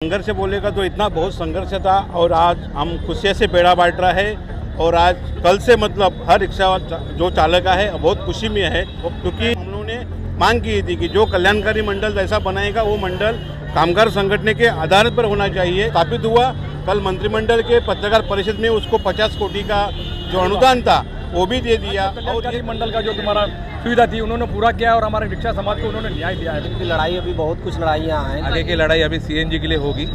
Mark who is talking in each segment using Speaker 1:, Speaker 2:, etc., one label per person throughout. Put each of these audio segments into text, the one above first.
Speaker 1: संघर्ष बोलेगा तो इतना बहुत संघर्ष था और आज हम खुशी से बेड़ा बांट रहा है। और आज कल से मतलब हर रिक्शा जो चालक है बहुत खुशी में है, क्योंकि हम लोगों ने मांग की थी कि जो कल्याणकारी मंडल जैसा बनाएगा वो मंडल कामगार संगठन के आधार पर होना चाहिए। स्थापित हुआ कल मंत्रिमंडल के पत्रकार परिषद में उसको 50 कोटी का जो अनुदान था वो भी दे दिया।
Speaker 2: और ये मंडल का जो तुम्हारा सुविधा थी उन्होंने पूरा किया और हमारे रिक्शा समाज को उन्होंने न्याय दिया है।
Speaker 3: इनकी लड़ाई अभी बहुत कुछ लड़ाइयाँ हैं।
Speaker 4: आगे की लड़ाई अभी सीएनजी के लिए होगी।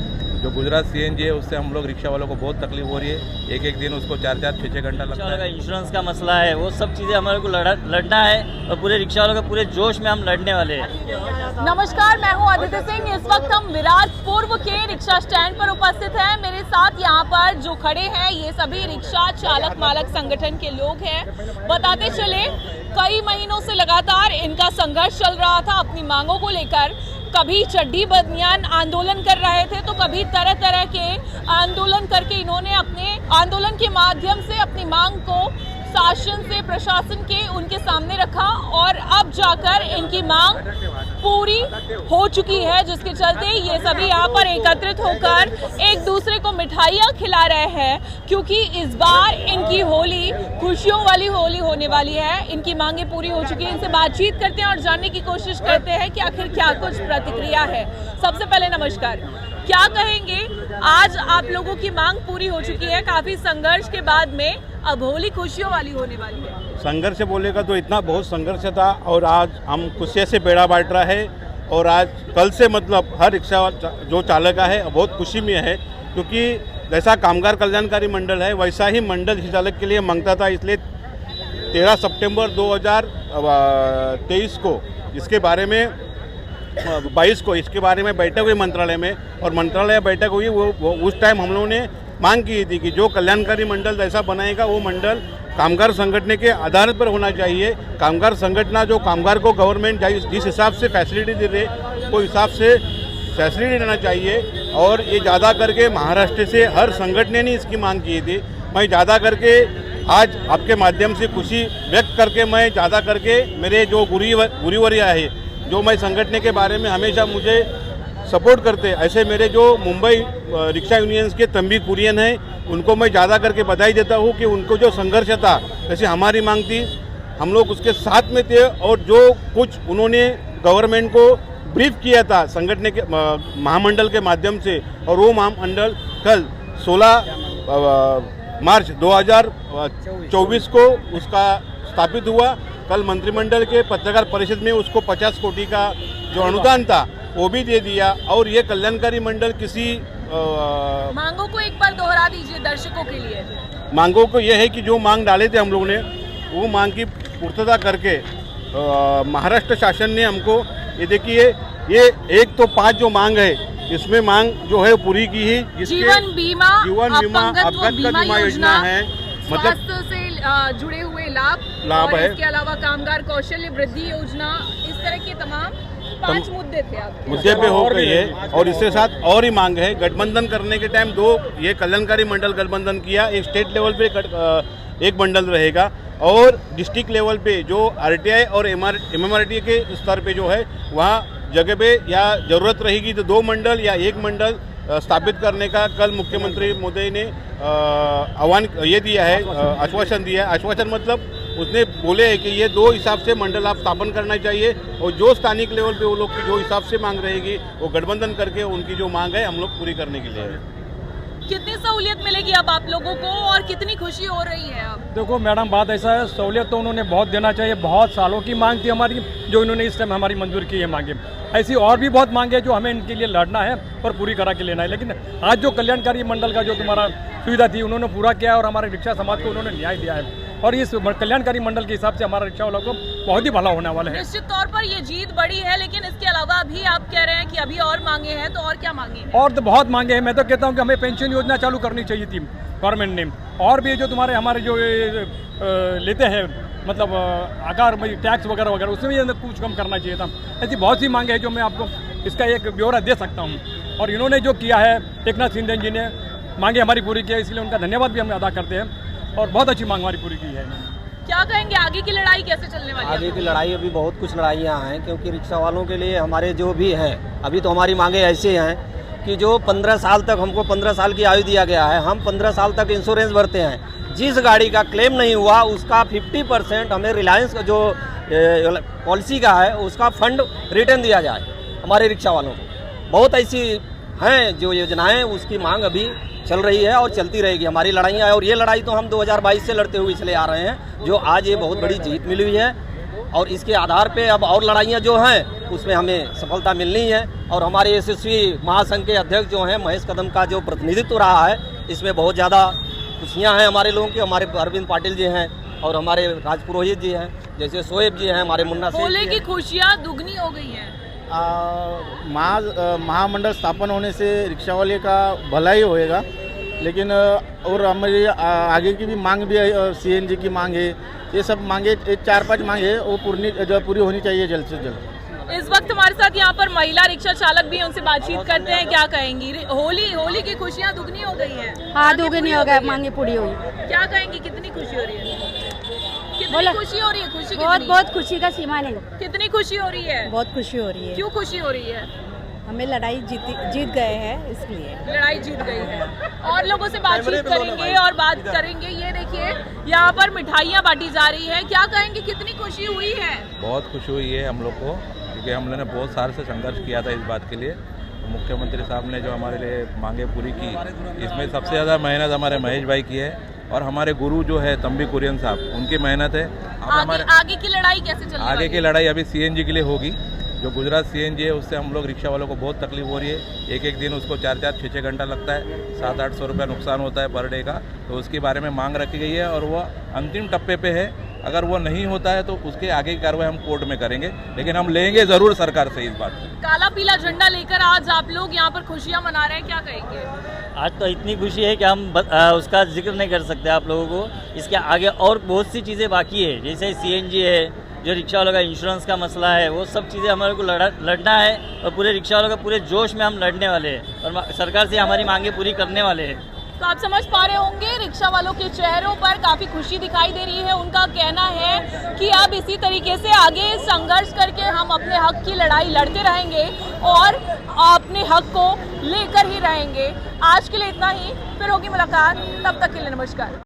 Speaker 4: जो गुजरात सीएनजी है उससे हम लोग रिक्शा वालों को बहुत तकलीफ हो रही है। एक एक दिन उसको 4-4, 6-6 घंटा लगता है।
Speaker 5: इंश्योरेंस का मसला है, वो सब चीज़ें हमारे को लड़ना है और पूरे रिक्शा वालों के पूरे जोश में हम लड़ने वाले हैं।
Speaker 6: नमस्कार, मैं हूं आदित्य सिंह। इस वक्त हम विरार पूर्व के रिक्शा स्टैंड पर उपस्थित हैं। मेरे साथ यहाँ पर जो खड़े हैं ये सभी रिक्शा चालक मालक संगठन के लोग हैं। बताते चले कई महीनों से लगातार इनका संघर्ष चल रहा था अपनी मांगों को लेकर। कभी चड्डी बनियान आंदोलन कर रहे थे तो कभी तरह तरह के आंदोलन करके इन्होंने अपने आंदोलन के माध्यम से अपनी मांग को शासन से प्रशासन के उनके सामने रखा और अब जाकर इनकी मांग पूरी हो चुकी है, जिसके चलते ये सभी यहाँ पर एकत्रित होकर एक दूसरे को मिठाइयाँ खिला रहे हैं, क्योंकि इस बार इनकी होली खुशियों वाली होली होने वाली है। इनकी मांगे पूरी हो चुकी है। इनसे बातचीत करते हैं और जानने की कोशिश करते हैं कि आखिर क्या कुछ प्रतिक्रिया है। सबसे पहले नमस्कार, क्या कहेंगे, आज आप लोगों की मांग पूरी हो चुकी है, काफी संघर्ष के बाद में अब होली खुशियों वाली होने वाली है।
Speaker 1: संघर्ष बोलेगा तो इतना बहुत संघर्ष था और आज हम खुशी से बेड़ा बांट रहा है। और आज कल से मतलब हर रिक्शा जो चालक है बहुत खुशी में है, क्योंकि जैसा कामगार कल्याणकारी मंडल है वैसा ही मंडल रिक्शा चालक के लिए मांगता था। इसलिए 13 सितंबर 2023 को इसके बारे में 22 को इसके बारे में बैठक हुई मंत्रालय में, और मंत्रालय बैठक हुई वो उस टाइम हम लोगों ने मांग की थी कि जो कल्याणकारी मंडल जैसा बनाएगा वो मंडल कामगार संगठन के आधार पर होना चाहिए। कामगार संगठन जो कामगार को गवर्नमेंट जिस हिसाब से फैसिलिटी दे रहे वो हिसाब से फैसिलिटी देना चाहिए। और ये ज़्यादा करके महाराष्ट्र से हर संगठन ने इसकी मांग की थी। मैं ज़्यादा करके आज आपके माध्यम से खुशी व्यक्त करके मैं ज़्यादा करके मेरे जो गुरुवरिया है जो मैं संगठन के बारे में हमेशा मुझे सपोर्ट करते हैं, ऐसे मेरे जो मुंबई रिक्शा यूनियंस के तंबी कुरियन हैं उनको मैं ज़्यादा करके बधाई देता हूँ कि उनको जो संघर्ष था, जैसे हमारी मांग थी हम लोग उसके साथ में थे। और जो कुछ उन्होंने गवर्नमेंट को ब्रीफ किया था संगठन के महामंडल के माध्यम से, और वो महामंडल कल 16 मार्च 2024 को उसका स्थापित हुआ। कल मंत्रिमंडल के पत्रकार परिषद में उसको 50 कोटी का जो अनुदान था वो भी दे दिया। और ये कल्याणकारी मंडल किसी
Speaker 6: मांगों को एक बार दोहरा दीजिए दर्शकों के लिए।
Speaker 1: मांगों को ये है कि जो मांग डाले थे हम लोगों ने वो मांग की पूर्तता करके महाराष्ट्र शासन ने हमको ये देखिए ये 1 तो 5 जो मांग है इसमें मांग जो है पूरी की ही।
Speaker 6: जीवन बीमा
Speaker 1: अपघात का बीमा योजना है, मतलब
Speaker 6: स्वास्थ्य से जुड़े हुए लाभ
Speaker 1: है।
Speaker 6: इसके अलावा कामगार कौशल्य वृद्धि योजना, इस तरह के तमाम 5 मुद्दे थे आपके
Speaker 1: मुद्दे पे हो गई है। और इसके साथ और ही मांग है, गठबंधन करने के टाइम 2 ये कल्याणकारी मंडल गठबंधन किया, एक स्टेट लेवल पे एक मंडल रहेगा और डिस्ट्रिक्ट लेवल पे जो आरटीआई और एमएमआरटी के स्तर पे जो है वहाँ जगह पे या ज़रूरत रहेगी तो 2 मंडल या 1 मंडल स्थापित करने का कल मुख्यमंत्री मोदी ने आह्वान ये दिया है, आश्वासन दिया है। आश्वासन मतलब उसने बोले है कि ये 2 हिसाब से मंडल आप स्थापन करना चाहिए और जो स्थानिक लेवल पे वो लोग की जो हिसाब से मांग रहेगी वो गठबंधन करके उनकी जो मांग है हम लोग पूरी करने के लिए है।
Speaker 6: कितनी सहूलियत मिलेगी अब आप लोगों को और कितनी खुशी हो रही है अब?
Speaker 2: देखो मैडम, बात ऐसा है, सहूलियत तो उन्होंने बहुत देना चाहिए। बहुत सालों की मांग थी हमारी जो इन्होंने इस टाइम हमारी मंजूर की है मांगे। ऐसी और भी बहुत मांगे जो हमें इनके लिए लड़ना है और पूरी करा के लेना है। लेकिन आज जो कल्याणकारी मंडल का जो तुम्हारा सुविधा थी उन्होंने पूरा किया और हमारे रिक्शा समाज को उन्होंने न्याय दिया है। और इस कल्याणकारी मंडल के हिसाब से हमारा रिक्शा वालों को बहुत ही भला होने वाला है।
Speaker 6: निश्चित तौर पर ये जीत बड़ी है, लेकिन इसके अलावा भी आप कह रहे हैं कि अभी और मांगे हैं, तो और क्या मांगे हैं?
Speaker 2: और तो बहुत मांगे हैं। मैं तो कहता हूँ कि हमें पेंशन योजना चालू करनी चाहिए थी गवर्नमेंट ने। और भी जो हमारे जो लेते हैं मतलब आकार टैक्स वगैरह वगैरह उसमें भी कुछ कम करना चाहिए था। ऐसी बहुत सी मांगे हैं जो मैं आपको इसका एक ब्यौरा दे सकता हूँ। और इन्होंने जो किया है एकनाथ शिंदे जी ने मांगे हमारी पूरी की है, इसलिए उनका धन्यवाद भी हम अदा करते हैं। और बहुत अच्छी मांग हमारी पूरी की है।
Speaker 6: क्या कहेंगे आगे की लड़ाई कैसे चलने वाली है?
Speaker 3: आगे की लड़ाई अभी बहुत कुछ लड़ाइयाँ हैं, क्योंकि रिक्शा वालों के लिए हमारे जो भी हैं अभी तो हमारी मांगे ऐसे हैं कि जो 15 साल तक हमको 15 साल की आयु दिया गया है, हम 15 साल तक इंश्योरेंस भरते हैं। जिस गाड़ी का क्लेम नहीं हुआ उसका 50% हमें रिलायंस का जो पॉलिसी का है उसका फंड रिटर्न दिया जाए हमारे रिक्शा वालों को। बहुत ऐसी हैं जो योजनाएं, उसकी मांग अभी चल रही है और चलती रहेगी। हमारी लड़ाइयाँ है और ये लड़ाई तो हम 2022 से लड़ते हुए इसलिए आ रहे हैं, जो आज ये बहुत बड़ी जीत मिली हुई है और इसके आधार पे अब और लड़ाइयाँ जो हैं उसमें हमें सफलता मिलनी है। और हमारे यशस्वी महासंघ के अध्यक्ष जो हैं महेश कदम का जो प्रतिनिधित्व रहा है, इसमें बहुत ज़्यादा खुशियाँ हैं हमारे लोगों की। हमारे अरविंद पाटिल जी हैं और हमारे राजपुरोहित जी हैं, जैसे शोएब जी हैं, हमारे मुन्ना सिंह
Speaker 6: होली की खुशियाँ दुगनी हो गई हैं।
Speaker 7: महामंडल स्थापन होने से रिक्शा वाले का भला ही होएगा, लेकिन और हमारी आगे की भी मांग भी है, सीएनजी की मांग है, ये सब मांगे 4-5 मांगे है, वो पूरी होनी चाहिए जल्द से जल्द।
Speaker 6: इस वक्त हमारे साथ यहाँ पर महिला रिक्शा चालक भी हैं, उनसे बातचीत करते हैं। क्या कहेंगी? होली की खुशियाँ दुगनी हो गई हैं।
Speaker 8: हाँ, दुगनी हो गई, मांगे पूरी हुई।
Speaker 6: क्या कहेंगी, कितनी खुशी हो रही है? कितनी खुशी हो रही है? खुशी
Speaker 8: बहुत खुशी का सीमा नहीं।
Speaker 6: कितनी खुशी हो रही है?
Speaker 8: बहुत खुशी हो रही है।
Speaker 6: क्यों खुशी हो रही है?
Speaker 8: हमें लड़ाई जीत गए हैं, इसलिए
Speaker 6: लड़ाई जीत गई है। और लोगों से बातचीत करेंगे और बात करेंगे। ये देखिए यहाँ पर मिठाइयाँ बांटी जा रही है। क्या कहेंगे, कितनी खुशी हुई है?
Speaker 4: बहुत खुशी हुई है हम लोग को, क्योंकि हम लोगों ने बहुत साल से संघर्ष किया था इस बात के लिए। मुख्यमंत्री साहब ने जो हमारे लिए मांगे पूरी की, इसमें सबसे ज़्यादा मेहनत हमारे महेश भाई की है और हमारे गुरु जो है तंबी कुरियन साहब, उनकी मेहनत है।
Speaker 6: आगे की लड़ाई कैसे चल रही है?
Speaker 4: आगे की लड़ाई अभी सीएनजी के लिए होगी। जो गुजरात सीएनजी है उससे हम लोग रिक्शा वालों को बहुत तकलीफ हो रही है। एक दिन उसको 4-4, 6-6 घंटा लगता है, 700-800 रुपये नुकसान होता है पर डे का। तो उसके बारे में मांग रखी गई है और वह अंतिम टप्पे पे है। अगर वो नहीं होता है तो उसके आगे की कार्रवाई हम कोर्ट में करेंगे, लेकिन हम लेंगे ज़रूर सरकार से इस बात।
Speaker 6: काला पीला झंडा लेकर आज आप लोग यहाँ पर खुशियाँ मना रहे हैं, क्या कहेंगे?
Speaker 5: आज तो इतनी खुशी है कि हम उसका जिक्र नहीं कर सकते आप लोगों को। इसके आगे और बहुत सी चीज़ें बाकी है, जैसे सीएनजी है, जो रिक्शा वालों का इंश्योरेंस का मसला है, वो सब चीज़ें हमारे को लड़ना है और पूरे रिक्शा वालों का पूरे जोश में हम लड़ने वाले हैं और सरकार से हमारी मांगे पूरी करने वाले हैं।
Speaker 6: तो आप समझ पा रहे होंगे रिक्शा वालों के चेहरों पर काफ़ी खुशी दिखाई दे रही है। उनका कहना है कि अब इसी तरीके से आगे संघर्ष करके हम अपने हक की लड़ाई लड़ते रहेंगे और अपने हक को लेकर ही रहेंगे। आज के लिए इतना ही, फिर होगी मुलाकात, तब तक के लिए नमस्कार।